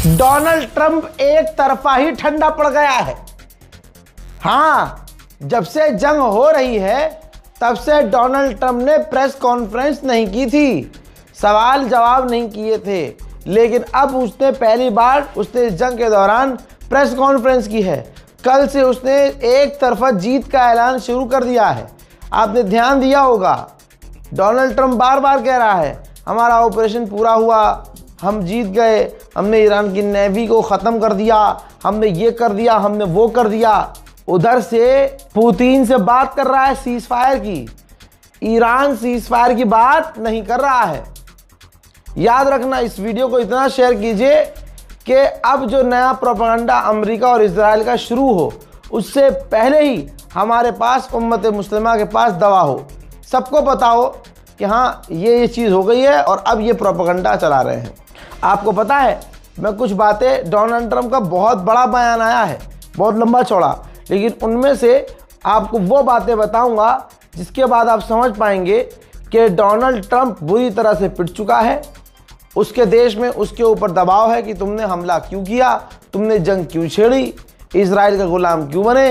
Donald Trump एक तरफा ही ठंडा पड़ गया है। हाँ, जब से जंग हो रही है तब से डोनाल्ड ट्रंप ने प्रेस कॉन्फ्रेंस नहीं की थी, सवाल जवाब नहीं किए थे, लेकिन अब उसने पहली बार उसने इस जंग के दौरान प्रेस कॉन्फ्रेंस की है। कल से उसने एक तरफा जीत का ऐलान शुरू कर दिया है। आपने ध्यान दिया होगा, डोनाल्ड ट्रंप बार बार कह रहा है हमारा ऑपरेशन पूरा हुआ, हम जीत गए, हमने ईरान की नेवी को ख़त्म कर दिया, हमने ये कर दिया, हमने वो कर दिया। उधर से पुतिन से बात कर रहा है सीज फायर की, ईरान सीज फायर की बात नहीं कर रहा है। याद रखना, इस वीडियो को इतना शेयर कीजिए कि अब जो नया प्रोपेगेंडा अमेरिका और इजराइल का शुरू हो उससे पहले ही हमारे पास उम्मत मुस्लिमा के पास दवा हो, सबको पता हो कि हाँ ये चीज़ हो गई है और अब ये प्रोपेगेंडा चला रहे हैं। आपको पता है, मैं कुछ बातें डोनाल्ड ट्रंप का बहुत बड़ा बयान आया है, बहुत लंबा चौड़ा, लेकिन उनमें से आपको वो बातें बताऊंगा जिसके बाद आप समझ पाएंगे कि डोनाल्ड ट्रंप बुरी तरह से पिट चुका है। उसके देश में उसके ऊपर दबाव है कि तुमने हमला क्यों किया, तुमने जंग क्यों छेड़ी, इजराइल का गुलाम क्यों बने।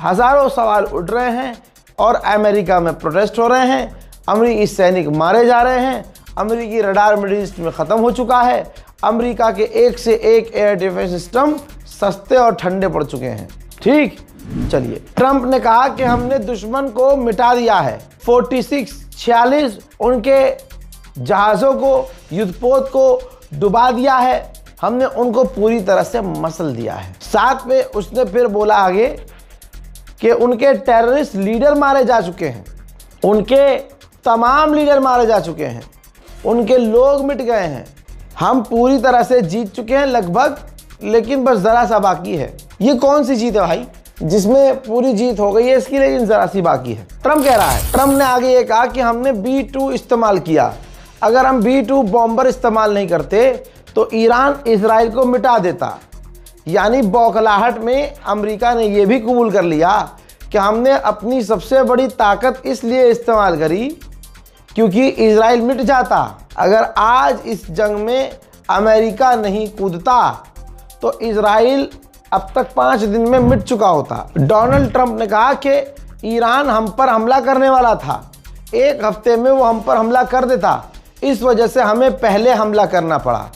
हज़ारों सवाल उठ रहे हैं और अमेरिका में प्रोटेस्ट हो रहे हैं, अमेरिकी सैनिक मारे जा रहे हैं, अमेरिकी रडार मिडिल ईस्ट में ख़त्म हो चुका है, अमेरिका के एक से एक एयर डिफेंस सिस्टम सस्ते और ठंडे पड़ चुके हैं। ठीक, चलिए, ट्रंप ने कहा कि हमने दुश्मन को मिटा दिया है, 46 उनके जहाज़ों को, युद्धपोत को डुबा दिया है, हमने उनको पूरी तरह से मसल दिया है। साथ में उसने फिर बोला आगे कि उनके टेररिस्ट लीडर मारे जा चुके हैं, उनके तमाम लीडर मारे जा चुके हैं, उनके लोग मिट गए हैं, हम पूरी तरह से जीत चुके हैं लगभग, लेकिन बस ज़रा सा बाकी है। ये कौन सी जीत है भाई जिसमें पूरी जीत हो गई है इसकी, लेकिन ज़रा सी बाकी है, ट्रंप कह रहा है। ट्रंप ने आगे ये कहा कि हमने B-2 इस्तेमाल किया, अगर हम B-2 बॉम्बर इस्तेमाल नहीं करते तो ईरान इजराइल को मिटा देता। यानी बौखलाहट में अमेरिका ने यह भी कबूल कर लिया कि हमने अपनी सबसे बड़ी ताकत इसलिए इस्तेमाल करी क्योंकि इजराइल मिट जाता। अगर आज इस जंग में अमेरिका नहीं कूदता तो इजराइल अब तक 5 दिन में मिट चुका होता। डोनाल्ड ट्रंप ने कहा कि ईरान हम पर हमला करने वाला था, 1 हफ्ते में वो हम पर हमला कर देता, इस वजह से हमें पहले हमला करना पड़ा।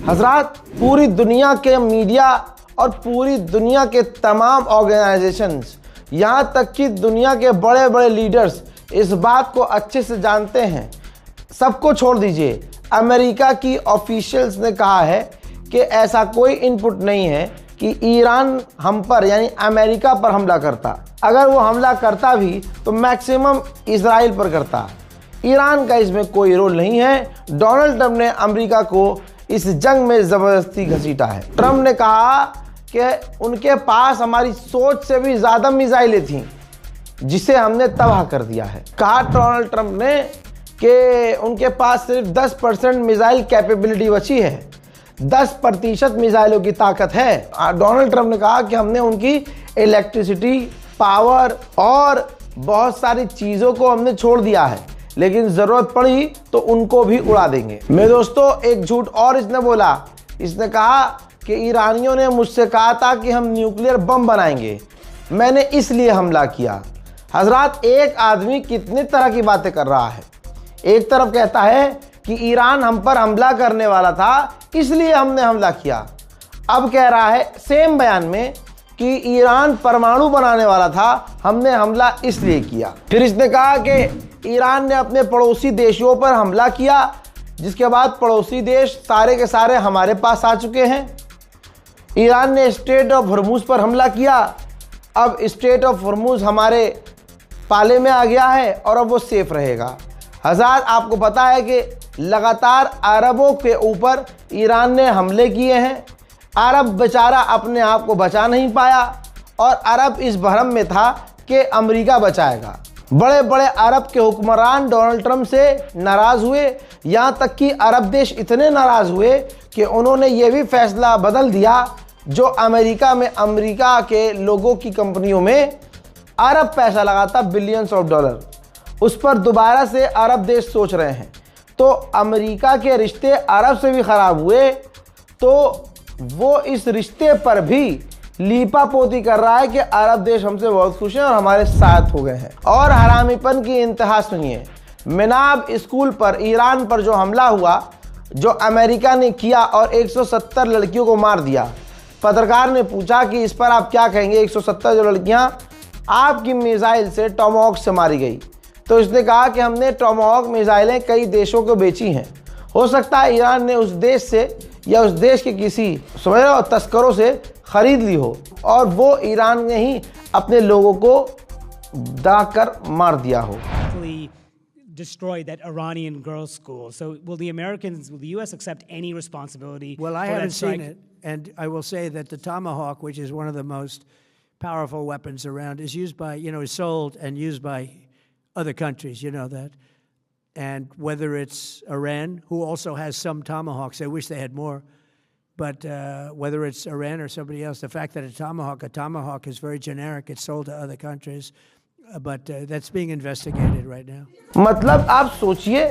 हजरात, पूरी दुनिया के मीडिया और पूरी दुनिया के तमाम ऑर्गेनाइजेशंस, यहाँ तक कि दुनिया के बड़े बड़े लीडर्स इस बात को अच्छे से जानते हैं। सबको छोड़ दीजिए, अमेरिका की ऑफिशियल्स ने कहा है कि ऐसा कोई इनपुट नहीं है कि ईरान हम पर यानी अमेरिका पर हमला करता। अगर वो हमला करता भी तो मैक्सिमम इजराइल पर करता, ईरान का इसमें कोई रोल नहीं है। डोनाल्ड ट्रंप ने अमेरिका को इस जंग में ज़बरदस्ती घसीटा है। ट्रंप ने कहा कि उनके पास हमारी सोच से भी ज़्यादा मिसाइलें थीं जिसे हमने तबाह कर दिया है। कहा डोनाल्ड ट्रंप ने कि उनके पास सिर्फ 10% मिसाइल कैपेबिलिटी बची है, 10% मिसाइलों की ताकत है। डोनाल्ड ट्रंप ने कहा कि हमने उनकी इलेक्ट्रिसिटी, पावर और बहुत सारी चीज़ों को हमने छोड़ दिया है, लेकिन ज़रूरत पड़ी तो उनको भी उड़ा देंगे। मेरे दोस्तों, एक झूठ और इसने बोला, इसने कहा कि ईरानियों ने मुझसे कहा था कि हम न्यूक्लियर बम बनाएंगे, मैंने इसलिए हमला किया। हजरात, एक आदमी कितनी तरह की बातें कर रहा है। एक तरफ कहता है कि ईरान हम पर हमला करने वाला था इसलिए हमने हमला किया, अब कह रहा है सेम बयान में कि ईरान परमाणु बनाने वाला था, हमने हमला इसलिए किया। फिर इसने कहा कि ईरान ने अपने पड़ोसी देशों पर हमला किया, जिसके बाद पड़ोसी देश सारे के सारे हमारे पास आ चुके हैं। ईरान ने स्ट्रेट ऑफ हॉर्मुज पर हमला किया, अब स्ट्रेट ऑफ हॉर्मुज हमारे पाले में आ गया है और अब वो सेफ रहेगा। हज़ार, आपको पता है कि लगातार अरबों के ऊपर ईरान ने हमले किए हैं, अरब बेचारा अपने आप को बचा नहीं पाया और अरब इस भ्रम में था कि अमेरिका बचाएगा। बड़े बड़े अरब के हुक्मरान डोनाल्ड ट्रंप से नाराज़ हुए, यहाँ तक कि अरब देश इतने नाराज़ हुए कि उन्होंने ये भी फैसला बदल दिया, जो अमेरिका में अमेरिका के लोगों की कंपनियों में अरब पैसा लगाता, बिलियंस ऑफ डॉलर, उस पर दोबारा से अरब देश सोच रहे हैं। तो अमेरिका के रिश्ते अरब से भी ख़राब हुए तो वो इस रिश्ते पर भी लीपापोती कर रहा है कि अरब देश हमसे बहुत खुश हैं और हमारे साथ हो गए हैं। और हरामीपन की इंतहा सुनिए। मिनाब स्कूल पर ईरान पर जो हमला हुआ, जो अमेरिका ने किया और 170 लड़कियों को मार दिया, पत्रकार ने पूछा कि इस पर आप क्या कहेंगे। 170 जो लड़कियां आपकी मिसाइल से, टॉमाहॉक से मारी गई, तो इसने कहा कि हमने टॉमाहॉक मिसाइलें कई देशों को बेची हैं। हो सकता है ईरान ने उस देश से या उस देश के किसी समझ रहे हो तस्करों से खरीद ली हो और वो ईरान ने ही अपने लोगों को दाकर मार दिया हो। Destroyed that Iranian girls' school. So will the U.S. accept any responsibility? Well, I for haven't that strike? seen it, and I will say that the Tomahawk, which is one of the most powerful weapons around, is used by, is sold and used by other countries, you know that. And whether it's Iran, who also has some Tomahawks, I wish they had more, but whether it's Iran or somebody else, the fact that a Tomahawk is very generic, it's sold to other countries. But that's being investigated right now. मतलब आप सोचिए,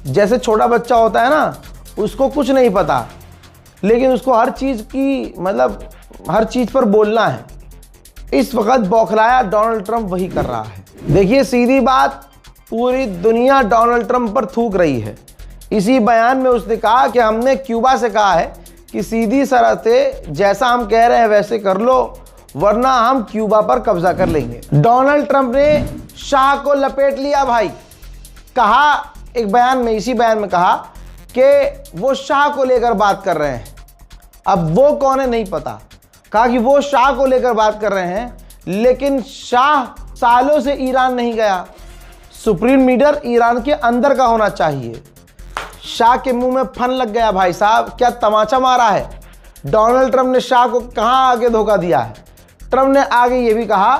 जैसे छोटा बच्चा होता है ना, उसको कुछ नहीं पता, लेकिन उसको हर चीज़ की मतलब हर चीज़ पर बोलना है। इस वक्त बौखलाया डोनाल्ड ट्रंप वही कर रहा है। देखिए, सीधी बात, पूरी दुनिया डोनाल्ड ट्रंप पर थूक रही है। इसी बयान में उसने कहा कि हमने क्यूबा से कहा है कि सीधी शर्तें जैसा हम कह रहे हैं वैसे कर लो, वरना हम क्यूबा पर कब्जा कर लेंगे। डोनाल्ड ट्रंप ने शाह को लपेट लिया भाई। कहा एक बयान में, इसी बयान में कहा कि वो शाह को लेकर बात कर रहे हैं। अब वो कौन है नहीं पता। कहा कि वो शाह को लेकर बात कर रहे हैं, लेकिन शाह सालों से ईरान नहीं गया। सुप्रीम लीडर ईरान के अंदर का होना चाहिए। शाह के मुंह में फन लग गया भाई साहब, क्या तमाचा मारा है। डोनाल्ड ट्रंप ने शाह को कहां आगे धोखा दिया है। ट्रंप ने आगे ये भी कहा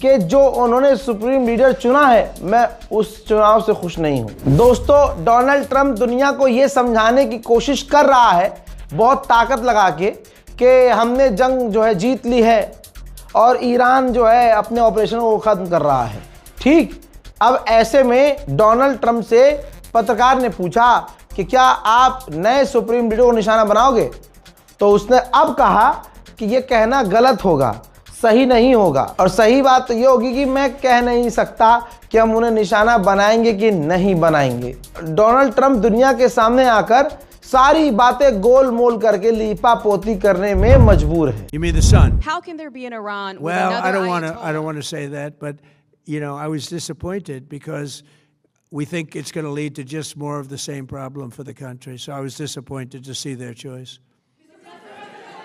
कि जो उन्होंने सुप्रीम लीडर चुना है, मैं उस चुनाव से खुश नहीं हूं। दोस्तों, डोनाल्ड ट्रंप दुनिया को यह समझाने की कोशिश कर रहा है बहुत ताकत लगा के कि हमने जंग जो है जीत ली है और ईरान जो है अपने ऑपरेशन को खत्म कर रहा है। ठीक, अब ऐसे में डोनाल्ड ट्रंप से पत्रकार ने पूछा कि क्या आप नए सुप्रीम लीडर को निशाना बनाओगे, तो उसने अब कहा कि यह कहना गलत होगा, सही नहीं होगा। और सही बात तो यह होगी कि मैं कह नहीं सकता कि हम उन्हें निशाना बनाएंगे कि नहीं बनाएंगे। डोनाल्ड ट्रंप दुनिया के सामने आकर सारी बातें गोल मोल करके लीपापोती करने में मजबूर है। You mean the sun? How can there be an Iran? Well, I don't want to say that, but I was disappointed because we think it's going to lead to just more of the same problem for the country. So I was disappointed to see their choice.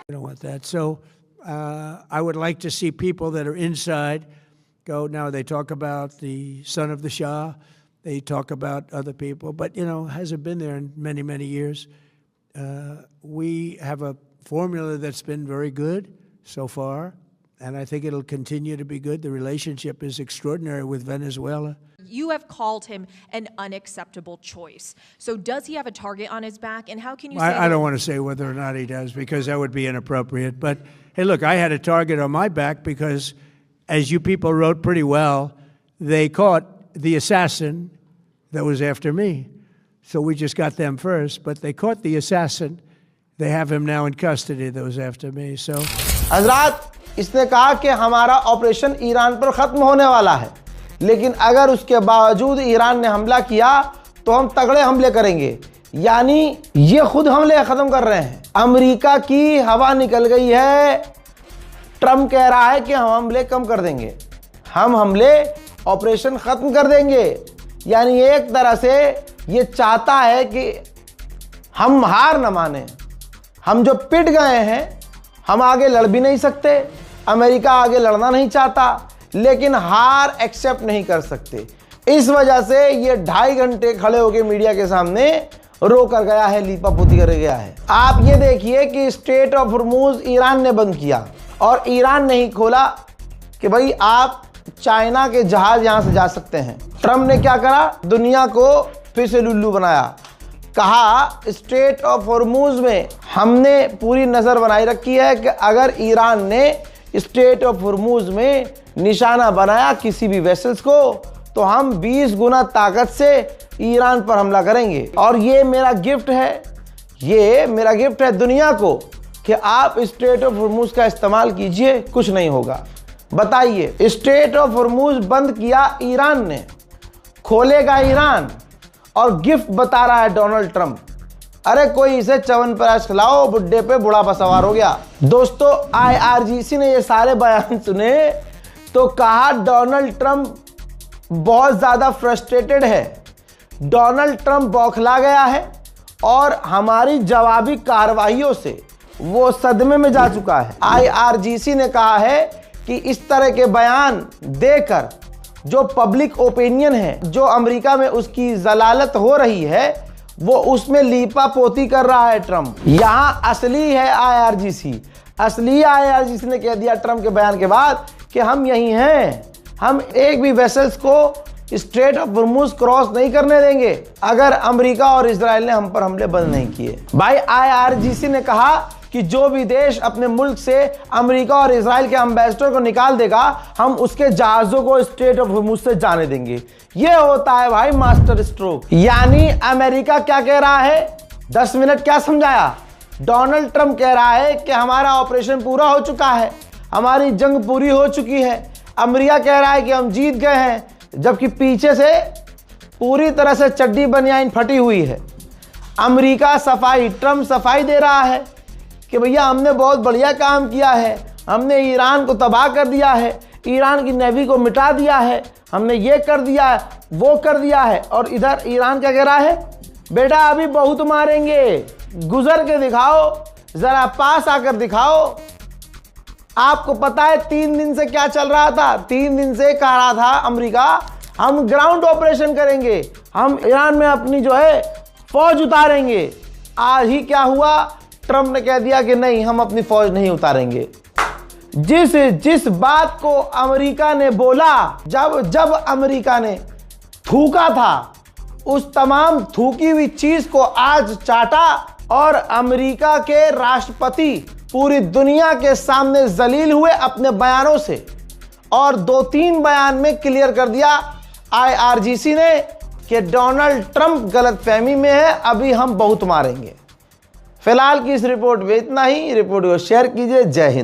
I don't want that. So I would like to see people that are inside go. Now they talk about the son of the Shah. They talk about other people, but hasn't been there in many, many years. We have a formula that's been very good so far, and I think it'll continue to be good. The relationship is extraordinary with Venezuela. You have called him an unacceptable choice. So does he have a target on his back? And how can you say I don't want to say whether or not he does because that would be inappropriate. But hey, look, I had a target on my back because, as you people wrote pretty well, they caught the assassin that was after me. So we just got them first, but they caught the assassin. They have him now in custody that was after me. So हजरात, इसने कहा कि हमारा operation Iran पर खत्म होने वाला है, लेकिन अगर उसके बावजूद ईरान ने हमला किया तो हम तगड़े हमले करेंगे। यानी ये खुद हमले खत्म कर रहे हैं। अमेरिका की हवा निकल गई है। ट्रंप कह रहा है कि हम हमले कम कर देंगे, हम हमले ऑपरेशन खत्म कर देंगे। यानी एक तरह से ये चाहता है कि हम हार न माने। हम जो पिट गए हैं, हम आगे लड़ भी नहीं सकते। अमेरिका आगे लड़ना नहीं चाहता, लेकिन हार एक्सेप्ट नहीं कर सकते। इस वजह से ये 2.5 घंटे खड़े होकर मीडिया के सामने रो कर गया है, लीपापोती कर गया है। आप ये देखिए कि स्ट्रेट ऑफ हॉर्मुज ईरान ने बंद किया और ईरान ने ही खोला कि भाई आप चाइना के जहाज यहां से जा सकते हैं। ट्रंप ने क्या करा, दुनिया को फिर से लुल्लू बनाया। कहा स्ट्रेट ऑफ हॉर्मुज में हमने पूरी नजर बनाई रखी है कि अगर ईरान ने स्ट्रेट ऑफ हॉर्मुज में निशाना बनाया किसी भी वेसल्स को, तो हम 20 गुना ताकत से ईरान पर हमला करेंगे। और ये मेरा गिफ्ट है, ये मेरा गिफ्ट है दुनिया को। कि आप स्ट्रेट ऑफ हॉर्मूज का इस्तेमाल कीजिए, कुछ नहीं होगा। बताइए, स्ट्रेट ऑफ हॉर्मूज बंद किया ईरान ने, खोलेगा ईरान, और गिफ्ट बता रहा है डोनाल्ड ट्रंप। अरे कोई इसे च्यवनप्राश खिलाओ, बुड्ढे पे बुढ़ापा सवार हो गया। दोस्तों, IRGC ने ये सारे बयान सुने तो कहा डोनाल्ड ट्रंप बहुत ज्यादा फ्रस्ट्रेटेड है, डोनाल्ड ट्रंप बौखला गया है और हमारी जवाबी कार्रवाइयों से वो सदमे में जा चुका है। IRGC ने कहा है कि इस तरह के बयान देकर जो पब्लिक ओपिनियन है, जो अमेरिका में उसकी जलालत हो रही है, वो उसमें लीपा पोती कर रहा है ट्रंप। यहां असली है IRGC। असली IRGC ने कह दिया ट्रंप के बयान के बाद कि हम यही हैं, हम एक भी वेसल्स को स्ट्रेट ऑफ हॉर्मूज क्रॉस नहीं करने देंगे अगर अमेरिका और इजराइल ने हम पर हमले बंद नहीं किए। भाई, IRGC ने कहा कि जो भी देश अपने मुल्क से अमेरिका और इजराइल के एम्बेसडर को निकाल देगा, हम उसके जहाजों को स्ट्रेट ऑफ हॉर्मूज से जाने देंगे। ये होता है भाई मास्टर स्ट्रोक। यानी अमेरिका क्या कह रहा है, 10 मिनट क्या समझाया, डोनाल्ड ट्रंप कह रहा है कि हमारा ऑपरेशन पूरा हो चुका है, हमारी जंग पूरी हो चुकी है। अमेरिका कह रहा है कि हम जीत गए हैं, जबकि पीछे से पूरी तरह से चड्डी बनियान फटी हुई है। अमेरिका सफाई, ट्रंप सफाई दे रहा है कि भैया हमने बहुत बढ़िया काम किया है, हमने ईरान को तबाह कर दिया है, ईरान की नेवी को मिटा दिया है, हमने ये कर दिया है, वो कर दिया है। और इधर ईरान क्या कह रहा है, बेटा अभी बहुत मारेंगे, गुजर के दिखाओ, जरा पास आकर दिखाओ। आपको पता है 3 दिन से क्या चल रहा था? 3 दिन से कह रहा था अमेरिका, हम ग्राउंड ऑपरेशन करेंगे, हम ईरान में अपनी जो है फौज उतारेंगे। आज ही क्या हुआ, ट्रंप ने कह दिया कि नहीं, हम अपनी फौज नहीं उतारेंगे। जिस बात को अमेरिका ने बोला, जब अमेरिका ने थूका था, उस तमाम थूकी हुई चीज को आज चाटा और अमेरिका के राष्ट्रपति पूरी दुनिया के सामने जलील हुए अपने बयानों से। और 2-3 बयान में क्लियर कर दिया IRGC ने कि डोनाल्ड ट्रंप गलतफहमी में है, अभी हम बहुत मारेंगे। फिलहाल की इस रिपोर्ट में इतना ही। रिपोर्ट को शेयर कीजिए। जय हिंद।